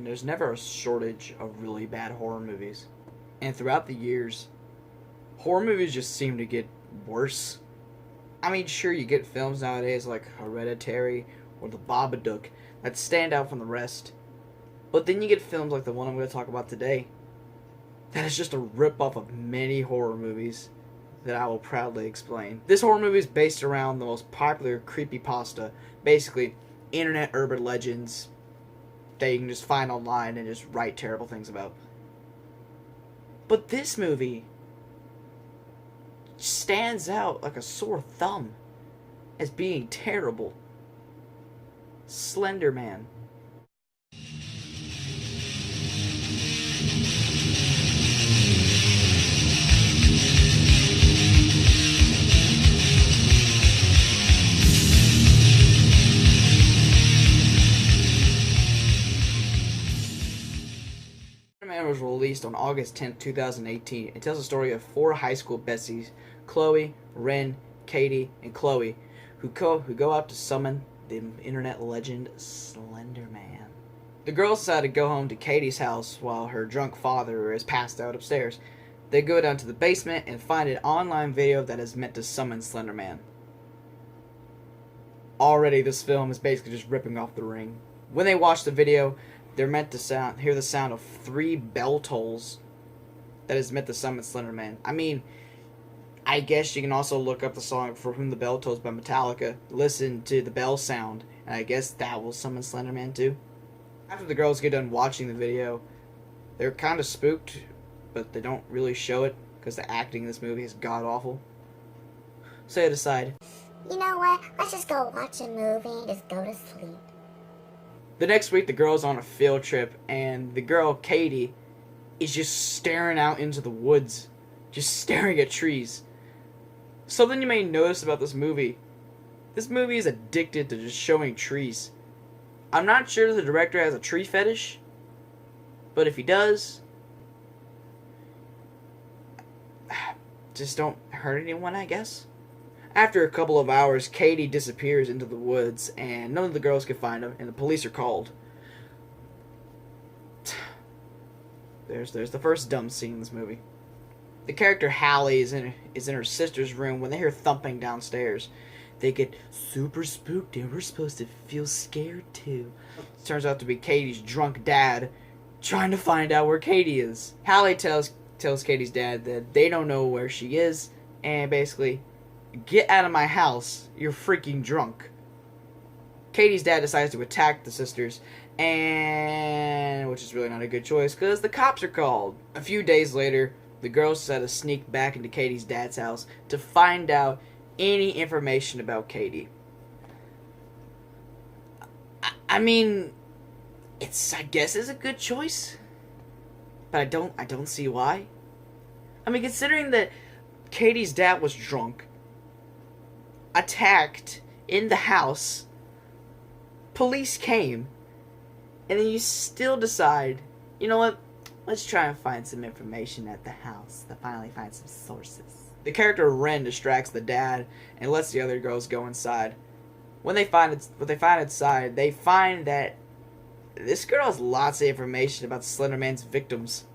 there's never a shortage of really bad horror movies. And throughout the years, horror movies just seem to get worse. I mean, sure, you get films nowadays like Hereditary or The Babadook that stand out from the rest. But then you get films like the one I'm going to talk about today that is just a rip-off of many horror movies that I will proudly explain. This horror movie is based around the most popular creepypasta, basically internet urban legends that you can just find online and just write terrible things about. But this movie stands out like a sore thumb as being terrible. Slender Man. Man was released on August 10th, 2018. It tells the story of four high school besties, Chloe, Ren, Katie, and Chloe, who go out to summon the internet legend Slender Man. The girls decide to go home to Katie's house while her drunk father is passed out upstairs. They go down to the basement and find an online video that is meant to summon Slender Man. Already this film is basically just ripping off The Ring. When they watch the video, they're meant to hear the sound of 3 bell tolls that is meant to summon Slender Man. I mean, I guess you can also look up the song For Whom the Bell Tolls by Metallica, listen to the bell sound, and I guess that will summon Slender Man too. After the girls get done watching the video, they're kind of spooked, but they don't really show it because the acting in this movie is god-awful. So they decide, you know what, let's just go watch a movie and just go to sleep. The next week, the girl's on a field trip, and the girl, Katie, is just staring out into the woods. Just staring at trees. Something you may notice about this movie is addicted to just showing trees. I'm not sure the director has a tree fetish, but if he does, just don't hurt anyone, I guess. After a couple of hours, Katie disappears into the woods, and none of the girls can find her, and the police are called. There's the first dumb scene in this movie. The character Hallie is in her sister's room when they hear thumping downstairs. They get super spooked, and we're supposed to feel scared too. It turns out to be Katie's drunk dad trying to find out where Katie is. Hallie tells Katie's dad that they don't know where she is, and basically, get out of my house, you're freaking drunk. Katie's dad decides to attack the sisters, and which is really not a good choice because the cops are called. A few days later, the girls decide to sneak back into Katie's dad's house to find out any information about Katie. I mean, I guess it's a good choice, but I don't see why. I mean, considering that Katie's dad was drunk, attacked in the house, police came, and then you still decide, you know what, let's try and find some information at the house to finally find some sources. The character Ren distracts the dad and lets the other girls go inside. When they find inside, they find that this girl has lots of information about Slender Man's victims.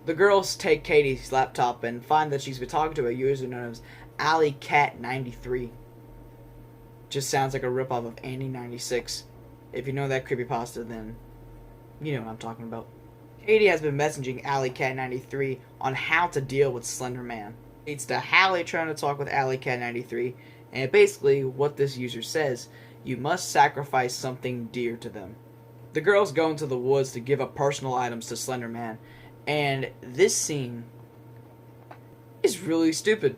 The girls take Katie's laptop and find that she's been talking to a user known as AlleyCat93. Just sounds like a ripoff of Annie96. If you know that creepypasta, then you know what I'm talking about. Katie has been messaging AlleyCat93 on how to deal with Slender Man. It's to Hallie trying to talk with AlleyCat93, and basically what this user says, you must sacrifice something dear to them. The girls go into the woods to give up personal items to Slender Man, and this scene is really stupid.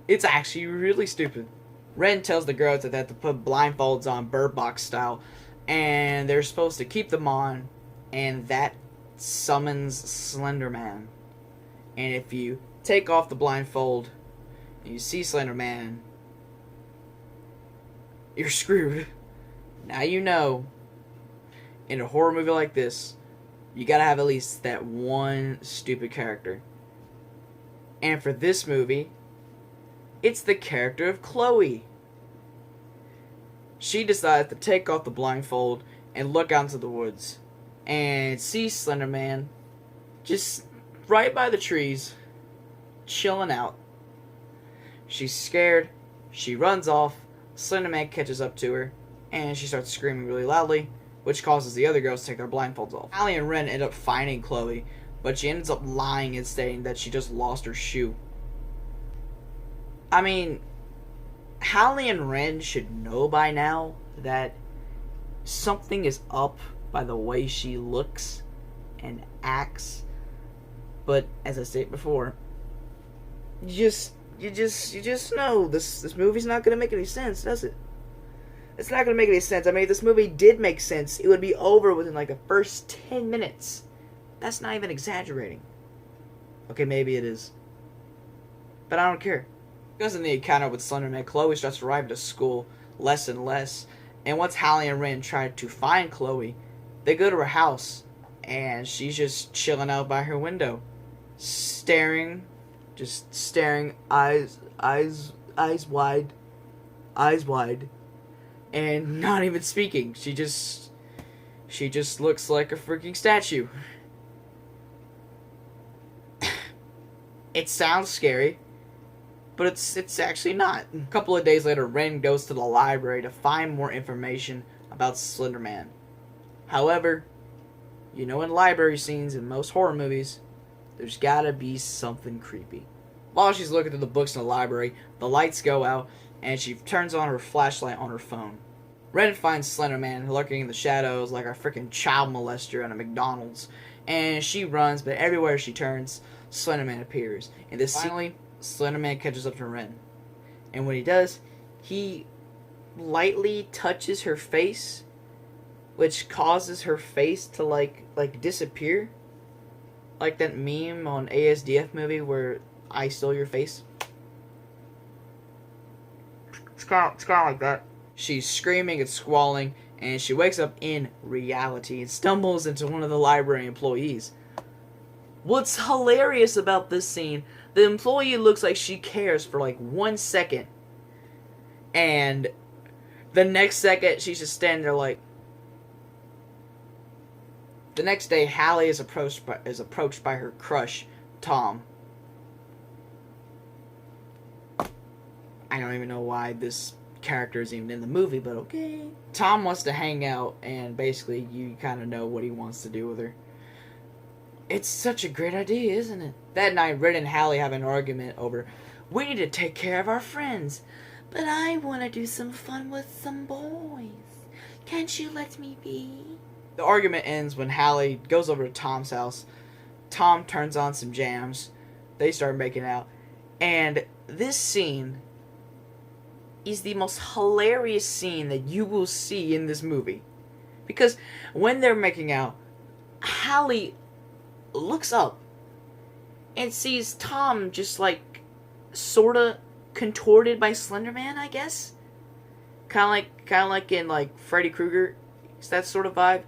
It's actually really stupid. Ren tells the girls that they have to put blindfolds on Bird Box style, and they're supposed to keep them on, and that summons Slender Man. And if you take off the blindfold and you see Slender Man, you're screwed. Now you know, in a horror movie like this, you gotta have at least that one stupid character. And for this movie, it's the character of Chloe. She decides to take off the blindfold and look out into the woods. and sees Slender Man just right by the trees, chilling out. She's scared. She runs off. Slender Man catches up to her, and she starts screaming really loudly, which causes the other girls to take their blindfolds off. Allie and Ren end up finding Chloe, but she ends up lying and saying that she just lost her shoe. I mean, Hallie and Ren should know by now that something is up by the way she looks and acts. But as I said before, you just know this movie's not gonna make any sense, does it? It's not gonna make any sense. I mean, if this movie did make sense, it would be over within like the first 10 minutes. That's not even exaggerating. Okay, maybe it is. But I don't care. Because in the encounter with Slender Man, Chloe starts to arrive to school less and less. And once Hallie and Ren try to find Chloe, they go to her house. And she's just chilling out by her window. Staring, eyes wide. And not even speaking. She just looks like a freaking statue. It sounds scary, but it's actually not. A couple of days later, Ren goes to the library to find more information about Slender Man. However, you know, in library scenes in most horror movies, there's gotta be something creepy. While she's looking through the books in the library, the lights go out, and she turns on her flashlight on her phone. Ren finds Slender Man lurking in the shadows like a freaking child molester at a McDonald's, and she runs, but everywhere she turns, Slender Man appears. And this finally, Slender Man catches up to Ren. And when he does, he lightly touches her face, which causes her face to like disappear. Like that meme on ASDF movie where I stole your face. It's kind of like that. She's screaming and squalling, and she wakes up in reality and stumbles into one of the library employees. What's hilarious about this scene, the employee looks like she cares for like 1 second. And the next second, she's just standing there like... The next day, Hallie is approached by her crush, Tom. I don't even know why this character is even in the movie, but okay. Tom wants to hang out, and basically you kind of know what he wants to do with her. It's such a great idea, isn't it? That night, Red and Hallie have an argument over, we need to take care of our friends, but I want to do some fun with some boys. Can't you let me be? The argument ends when Hallie goes over to Tom's house. Tom turns on some jams. They start making out. And this scene is the most hilarious scene that you will see in this movie. Because when they're making out, Hallie looks up and sees Tom just like sorta contorted by Slender Man, I guess. Kind of like in like Freddy Krueger. It's that sort of vibe.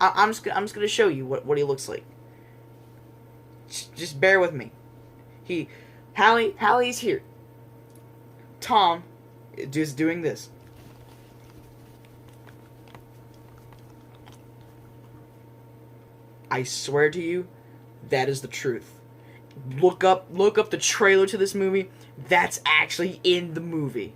I'm just gonna show you what he looks like. Just bear with me. Hallie's here. Tom just doing this. I swear to you, that is the truth. Look up the trailer to this movie. That's actually in the movie.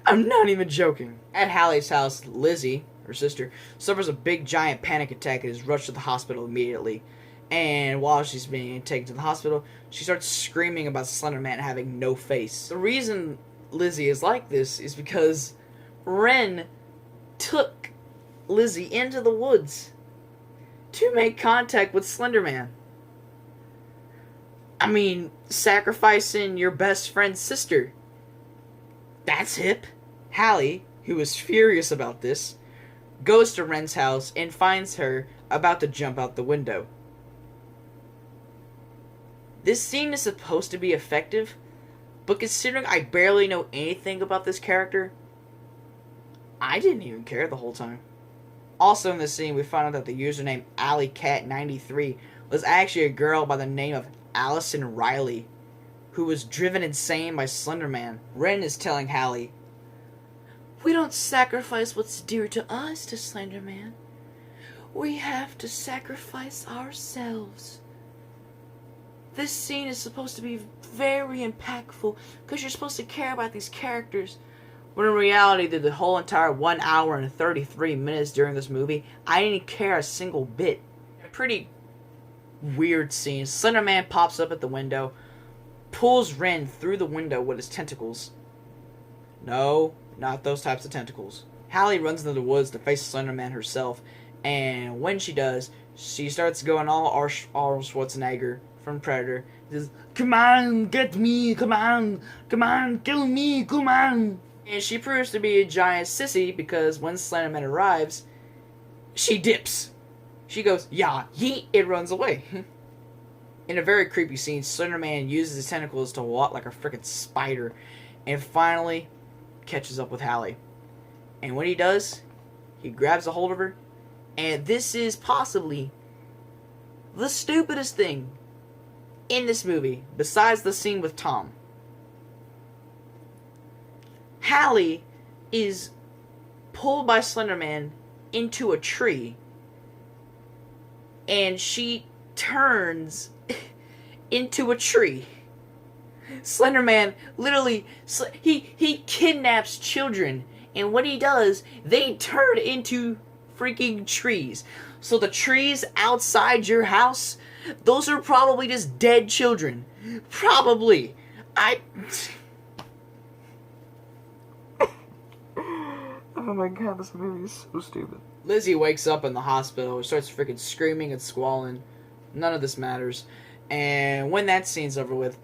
I'm not even joking. At Hallie's house, Lizzie, her sister, suffers a big giant panic attack and is rushed to the hospital immediately. And while she's being taken to the hospital, she starts screaming about Slender Man having no face. The reason Lizzie is like this is because Ren took Lizzie into the woods to make contact with Slender Man. I mean, sacrificing your best friend's sister. That's hip. Hallie, who is furious about this, goes to Ren's house and finds her about to jump out the window. This scene is supposed to be effective, but considering I barely know anything about this character, I didn't even care the whole time. Also in this scene, we found out that the username AlleyCat93 was actually a girl by the name of Allison Riley, who was driven insane by Slender Man. Ren is telling Hallie, we don't sacrifice what's dear to us to Slender Man. we have to sacrifice ourselves. This scene is supposed to be very impactful because you're supposed to care about these characters. When in reality, the whole entire 1 hour and 33 minutes during this movie, I didn't care a single bit. A pretty weird scene. Slender Man pops up at the window, pulls Ren through the window with his tentacles. No, not those types of tentacles. Hallie runs into the woods to face Slender Man herself, and when she does, she starts going all Arnold Schwarzenegger from Predator. Just, come on, get me, come on, kill me, come on. And she proves to be a giant sissy because when Slender Man arrives, she dips. She goes, yeah, yeet, it runs away. In a very creepy scene, Slender Man uses his tentacles to walk like a freaking spider and finally catches up with Hallie. And when he does, he grabs a hold of her, and this is possibly the stupidest thing in this movie, besides the scene with Tom. Hallie is pulled by Slender Man into a tree, and she turns into a tree. Slender Man literally, he kidnaps children, and when he does, they turn into freaking trees. So the trees outside your house, those are probably just dead children. Probably. Oh my god, this movie is so stupid. Lizzie wakes up in the hospital and starts freaking screaming and squalling. None of this matters. And when that scene's over with,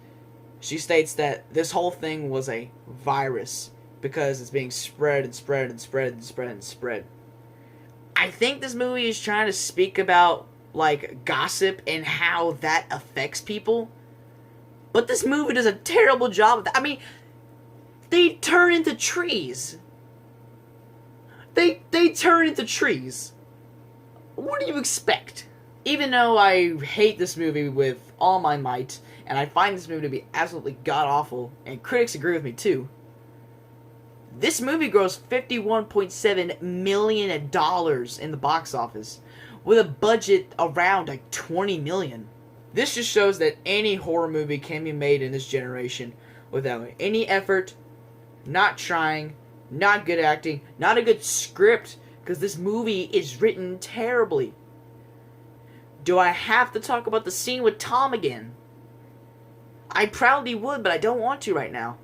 she states that this whole thing was a virus because it's being spread and spread and spread and spread and spread. I think this movie is trying to speak about, like, gossip and how that affects people. But this movie does a terrible job of that. I mean, they turn into trees. They turn into trees. What do you expect? Even though I hate this movie with all my might, and I find this movie to be absolutely god-awful, and critics agree with me too, this movie grossed $51.7 million in the box office, with a budget around like $20 million. This just shows that any horror movie can be made in this generation without any effort, not trying, not good acting, not a good script, because this movie is written terribly. Do I have to talk about the scene with Tom again? I probably would, but I don't want to right now.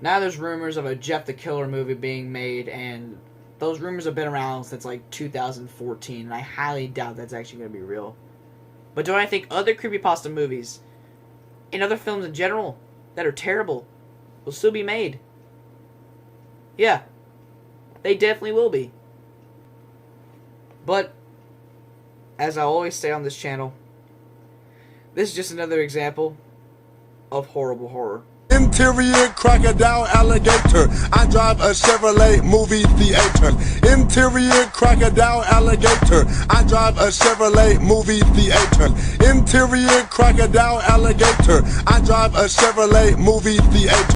Now there's rumors of a Jeff the Killer movie being made, and those rumors have been around since like 2014, and I highly doubt that's actually going to be real. But do I think other creepypasta movies, and other films in general, that are terrible, will still be made? Yeah, they definitely will be. But, as I always say on this channel, this is just another example of horrible horror. Interior crocodile alligator. I drive a Chevrolet movie theater. Interior crocodile alligator. I drive a Chevrolet movie theater. Interior crocodile alligator. I drive a Chevrolet movie theater.